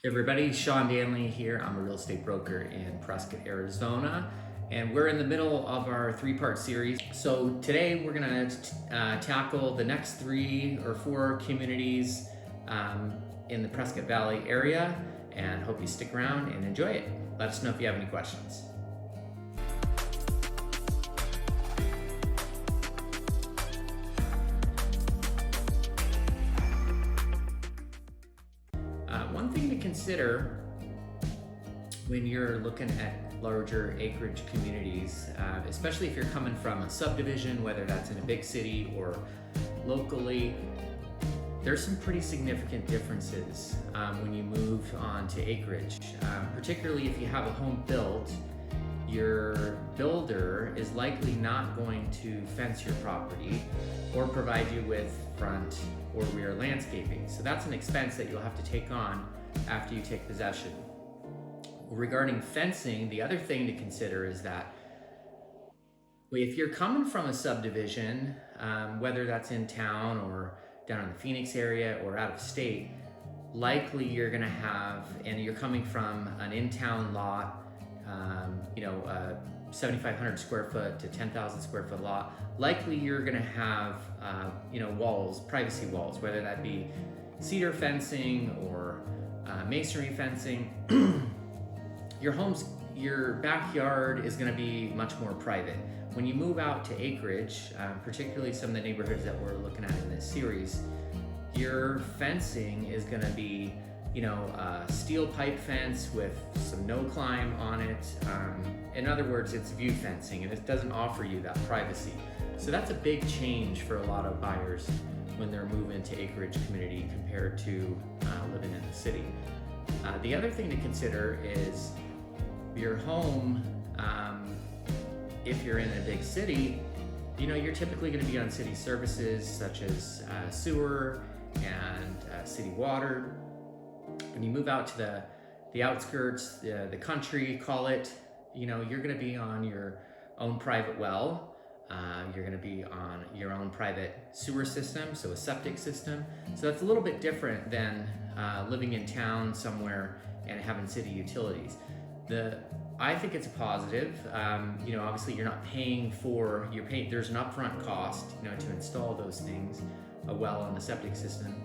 Everybody, Shawn here. I'm a real estate broker in Prescott, Arizona, and we're in the middle of our three-part series. So today we're going to tackle the next 3 or 4 communities in the Prescott Valley area, and hope you stick around and enjoy it. Let us know if you have any questions. One thing to consider when you're looking at larger acreage communities, especially if you're coming from a subdivision, whether that's in a big city or locally, there's some pretty significant differences when you move on to acreage, particularly if you have a home built. Your builder is likely not going to fence your property or provide you with front or rear landscaping. So that's an expense that you'll have to take on after you take possession. Regarding fencing, the other thing to consider is that if you're coming from a subdivision, whether that's in town or down in the Phoenix area or out of state, likely you're gonna have, and you're coming from an in-town lot, 7,500 square foot to 10,000 square foot lot, likely you're gonna have, walls, privacy walls, whether that be cedar fencing or masonry fencing. Your backyard is gonna be much more private. When you move out to acreage, particularly some of the neighborhoods that we're looking at in this series, your fencing is gonna be a steel pipe fence with some no climb on it. In other words, it's view fencing and it doesn't offer you that privacy. So that's a big change for a lot of buyers when they're moving to acreage community compared to living in the city. The other thing to consider is your home. If you're in a big city, you're typically going to be on city services such as sewer and city water. When you move out to the outskirts, the country, call it, you're going to be on your own private well. You're going to be on your own private sewer system, so a septic system. So that's a little bit different than living in town somewhere and having city utilities. I think it's a positive. Obviously you're not paying there's an upfront cost, to install those things, a well and a septic system,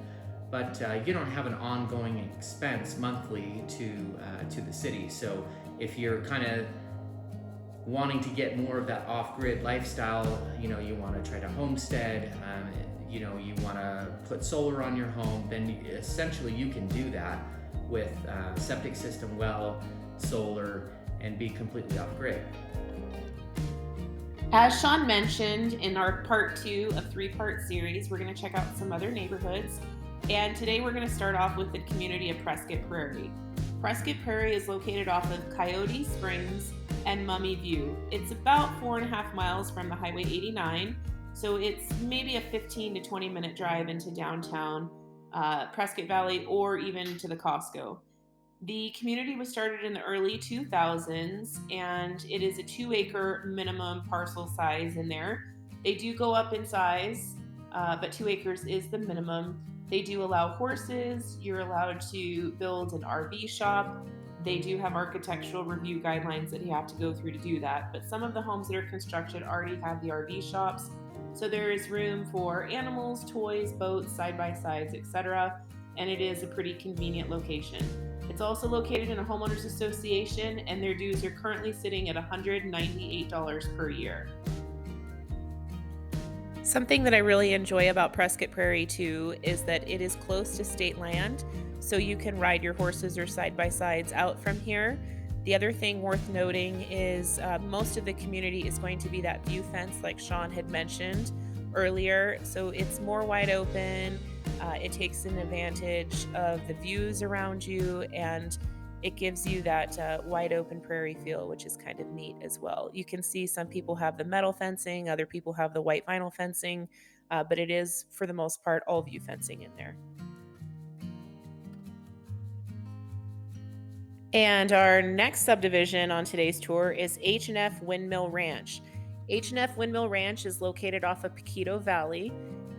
but you don't have an ongoing expense monthly to the city. So if you're kind of wanting to get more of that off-grid lifestyle, you want to try to homestead, you want to put solar on your home, then essentially you can do that with septic system, well, solar, and be completely off-grid. As Shawn mentioned in our part 2 of 3-part series, we're going to check out some other neighborhoods. And today we're going to start off with the community of Prescott Prairie. Prescott Prairie is located off of Coyote Springs and Mummy View. It's about 4.5 miles from the Highway 89, so it's maybe a 15 to 20 minute drive into downtown Prescott Valley or even to the Costco. The community was started in the early 2000s, and it is a 2-acre minimum parcel size in there. They do go up in size, but 2 acres is the minimum. They do allow horses. You're allowed to build an RV shop. They do have architectural review guidelines that you have to go through to do that, but some of the homes that are constructed already have the RV shops, so there is room for animals, toys, boats, side-by-sides, etc., and it is a pretty convenient location. It's also located in a homeowners association, and their dues are currently sitting at $198 per year. Something that I really enjoy about Prescott Prairie too is that it is close to state land, so you can ride your horses or side-by-sides out from here. The other thing worth noting is most of the community is going to be that view fence like Shawn had mentioned earlier, so it's more wide open. It takes an advantage of the views around you, and it gives you that wide open prairie feel, which is kind of neat as well. You can see some people have the metal fencing, other people have the white vinyl fencing, but it is, for the most part, all view fencing in there. And our next subdivision on today's tour is H&F Windmill Ranch. H&F Windmill Ranch is located off of Prescott Valley.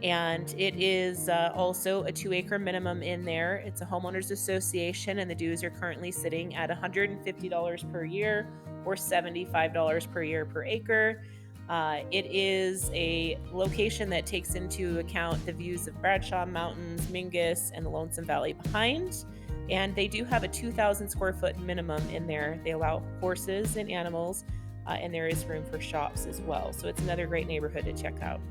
And it is also a 2-acre minimum in there. It's a homeowners association, and the dues are currently sitting at $150 per year or $75 per year per acre. It is a location that takes into account the views of Bradshaw Mountains, Mingus, and the Lonesome Valley behind. And they do have a 2,000 square foot minimum in there. They allow horses and animals, and there is room for shops as well. So it's another great neighborhood to check out.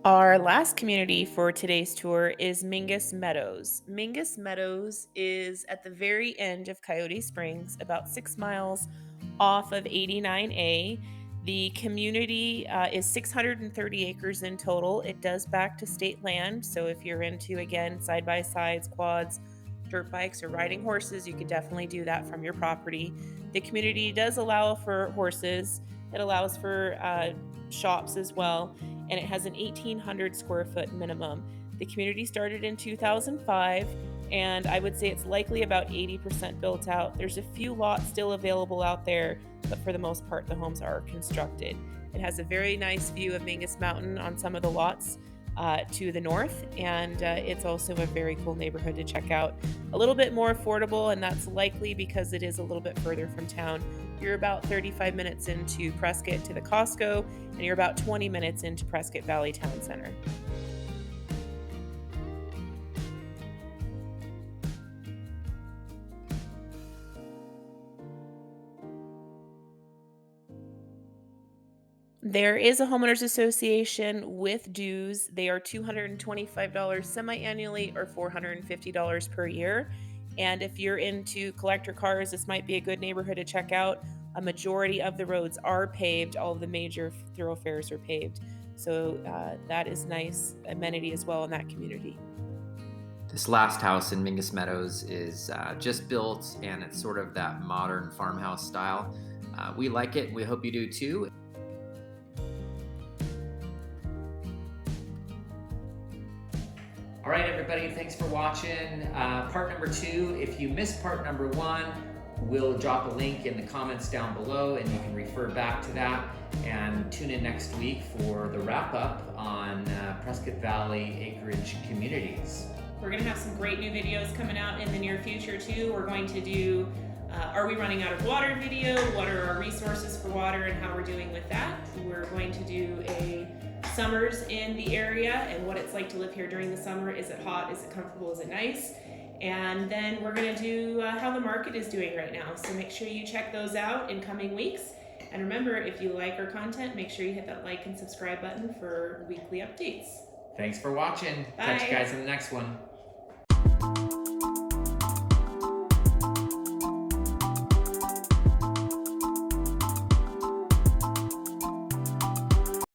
Our last community for today's tour is Mingus Meadows. Mingus Meadows is at the very end of Coyote Springs, about 6 miles off of 89A. The community is 630 acres in total. It does back to state land, so if you're into, again, side-by-sides, quads, dirt bikes, or riding horses, you could definitely do that from your property. The community does allow for horses. It allows for shops as well, and it has an 1,800 square foot minimum. The community started in 2005, and I would say it's likely about 80% built out. There's a few lots still available out there, but for the most part, the homes are constructed. It has a very nice view of Mingus Mountain on some of the lots to the north, and it's also a very cool neighborhood to check out. A little bit more affordable, and that's likely because it is a little bit further from town. You're about 35 minutes into Prescott to the Costco, and you're about 20 minutes into Prescott Valley Town Center. There is a homeowners association with dues. They are $225 semi-annually or $450 per year. And if you're into collector cars, this might be a good neighborhood to check out. A majority of the roads are paved. All of the major thoroughfares are paved. So that is nice amenity as well in that community. This last house in Mingus Meadows is just built, and it's sort of that modern farmhouse style. We like it. We hope you do too. All right, everybody, thanks for watching part number 2. If you missed part number 1, we'll drop a link in the comments down below, and you can refer back to that. And tune in next week for the wrap up on Prescott Valley Acreage communities. We're going to have some great new videos coming out in the near future too. We're going to do Are We Running Out of Water video, what are our resources for water and how we're doing with that. We're going to do a summers in the area and what it's like to live here during the summer. Is it hot? Is it comfortable? Is it nice? And then we're going to do how the market is doing right now. So make sure you check those out in coming weeks. And remember, if you like our content, make sure you hit that like and subscribe button for weekly updates. Thanks for watching. Bye. Catch you guys in the next one.